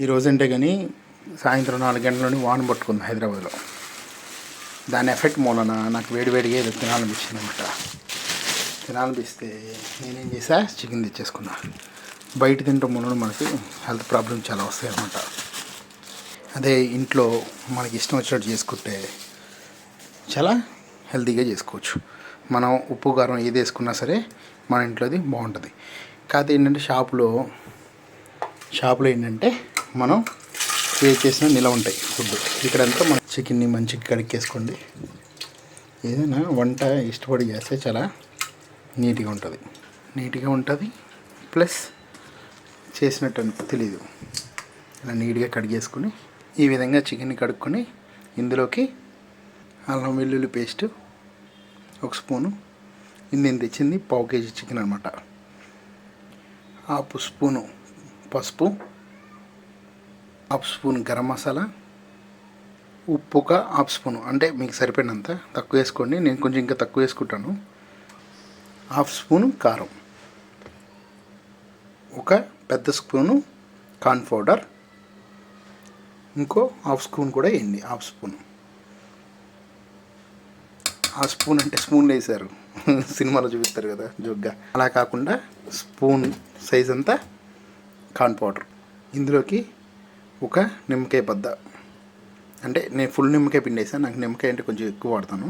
ఈరోజంటే కానీ సాయంత్రం 4 గంటల వాన పట్టుకుంది హైదరాబాద్లో. దాని ఎఫెక్ట్ మూలన నాకు వేడివేడిగా ఏదో తినాలనిపించింది అనమాట. తినాలనిపిస్తే నేనేం చేసా, చికెన్ తెచ్చేసుకున్నా. బయట తింటాం మూలన మనకి హెల్త్ ప్రాబ్లమ్ చాలా వస్తాయి అన్నమాట. అదే ఇంట్లో మనకి ఇష్టం వచ్చినట్టు చేసుకుంటే చాలా హెల్తీగా చేసుకోవచ్చు. మనం ఉప్పు కారం ఏది వేసుకున్నా సరే మన ఇంట్లోది బాగుంటుంది. కాకపోతే ఏంటంటే షాపులో ఏంటంటే మనం వేడి చేసిన నిలవ ఉంటాయి ఫుడ్. ఇక్కడంతా మనం చికెన్ని మంచిగా కడిగేసుకోండి. ఏదైనా వంట ఇష్టపడి చేస్తే చాలా నీట్గా ఉంటుంది. ప్లస్ చేసినట్టు తెలీదు. ఇలా నీట్గా కడిగేసుకొని ఈ విధంగా చికెన్ని కడుక్కొని ఇందులోకి అల్లం వెల్లుల్లి పేస్ట్ 1 స్పూను. నేను తెచ్చింది 1/2 కేజీ చికెన్ అనమాట. 1/2 స్పూను పసుపు, 1/2 స్పూన్ గరం మసాలా, ఉప్పు ఒక 1/2 స్పూను, అంటే మీకు సరిపోయినంత తక్కువ వేసుకోండి. నేను కొంచెం ఇంకా తక్కువ వేసుకుంటాను. 1/2 స్పూను కారం, ఒక పెద్ద స్పూను కార్న్ పౌడర్, ఇంకో 1/2 స్పూన్ కూడా వేయండి. 1/2 స్పూను. ఆ స్పూన్ అంటే స్పూన్లు వేసారు సినిమాలో చూపిస్తారు కదా జోగ్గా, అలా కాకుండా స్పూన్ సైజ్ అంతా కార్న్ పౌడర్. ఇందులోకి ఒక నిమ్మకాయ బద్ద, అంటే నేను ఫుల్ నిమ్మకాయ పిండి వేసాను, నాకు నిమ్మకాయ అంటే కొంచెం ఎక్కువ వాడతాను.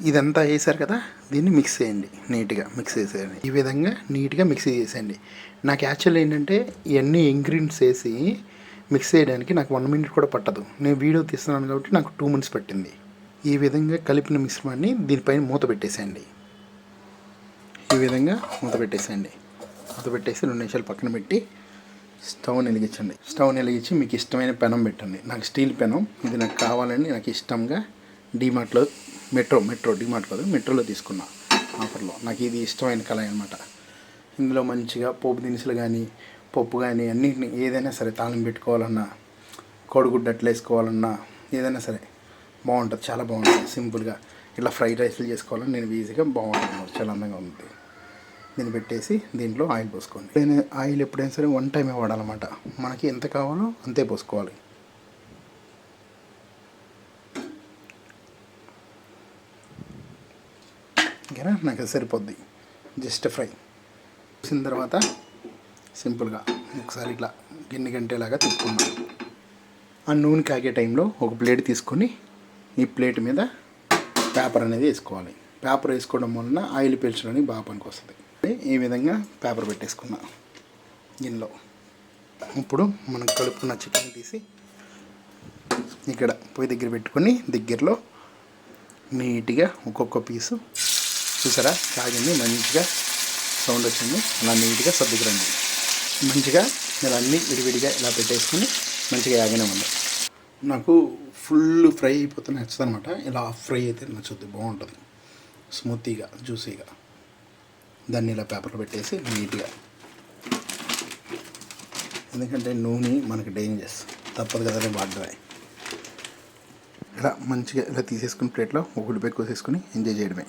ఇదంతా వేసారు కదా, దీన్ని మిక్స్ చేయండి, నీట్గా మిక్స్ చేసేయండి. ఈ విధంగా నీట్గా మిక్స్ చేసేయండి. నాకు యాక్చువల్ ఏంటంటే ఇవన్నీ ఇంగ్రీడియంట్స్ వేసి మిక్స్ చేయడానికి నాకు 1 మినిట్ కూడా పట్టదు. నేను వీడియో తీస్తున్నాను కాబట్టి నాకు 2 మినిట్స్ పట్టింది. ఈ విధంగా కలిపిన మిశ్రమాన్ని దీనిపైన మూత పెట్టేసేయండి. ఈ విధంగా మూత పెట్టేసి 2 నిమిషాలు పక్కన పెట్టి స్టవ్ని వెలిగించండి. స్టవ్ని వెలిగించి మీకు ఇష్టమైన పెనం పెట్టండి. నాకు స్టీల్ పెనం, ఇది నాకు కావాలని నాకు ఇష్టంగా డిమార్ట్లో డిమార్ట్ కాదు మెట్రోలో తీసుకున్నా ఆఫర్లో. నాకు ఇది ఇష్టమైన కళాయి అనమాట. ఇందులో మంచిగా పోపు దినుసులు కానీ పప్పు కానీ అన్నింటినీ ఏదైనా సరే తాళం పెట్టుకోవాలన్నా, కోడిగుడ్డు అట్లా వేసుకోవాలన్నా ఏదైనా సరే బాగుంటుంది, చాలా బాగుంటుంది. సింపుల్గా ఇట్లా ఫ్రైడ్ రైస్లు చేసుకోవాలని నేను ఈజీగా బాగుంటుంది, చాలా అందంగా ఉంటుంది. దీన్ని పెట్టేసి దీంట్లో ఆయిల్ పోసుకోండి. ఆయిల్ ఎప్పుడైనా సరే 1 టైమే వాడాలన్నమాట. మనకి ఎంత కావాలో అంతే పోసుకోవాలి. ఓకేనా, నాకు అది సరిపోద్ది. జస్ట్ ఫ్రై చేసిన తర్వాత సింపుల్గా ఒకసారి ఇట్లా గిన్నె గంటేలాగా తిప్పుకున్నాం. ఆ నూనె కాగే టైంలో ఒక ప్లేట్ తీసుకొని ఈ ప్లేట్ మీద పేపర్ అనేది వేసుకోవాలి. పేపర్ వేసుకోవడం వలన ఆయిల్ పీల్చడానికి బాగా పనికి వస్తుంది. ఈ విధంగా పేపర్ పెట్టేసుకున్నా గిన్నెలో. ఇప్పుడు మనం కలుపుకున్న చికెన్ తీసి ఇక్కడ పొయ్యి దగ్గర పెట్టుకొని దగ్గరలో నీట్గా ఒక్కొక్క పీసు చూసారా కాగింది, మంచిగా సౌండ్ వచ్చింది. అలా నీట్గా సర్దుకురండి. మంచిగా ఇలా అన్నీ విడివిడిగా ఇలా పెట్టేసుకొని మంచిగా యాగనివ్వండి. నాకు ఫుల్ ఫ్రై అయిపోతే నచ్చుతుంది అనమాట. ఇలా ఫ్రై అయితే నచ్చుద్ది, బాగుంటుంది, స్మూతీగా జ్యూసీగా. దాన్ని ఇలా పేపర్లో పెట్టేసి నీట్గా, ఎందుకంటే నూనె మనకి డేంజరస్, తప్పదు కదా వాడడమే. ఇలా మంచిగా ఇలా తీసేసుకుని ప్లేట్లో ఒక ఉల్లిపాయ కోసేసుకొని ఎంజాయ్ చేయడమే.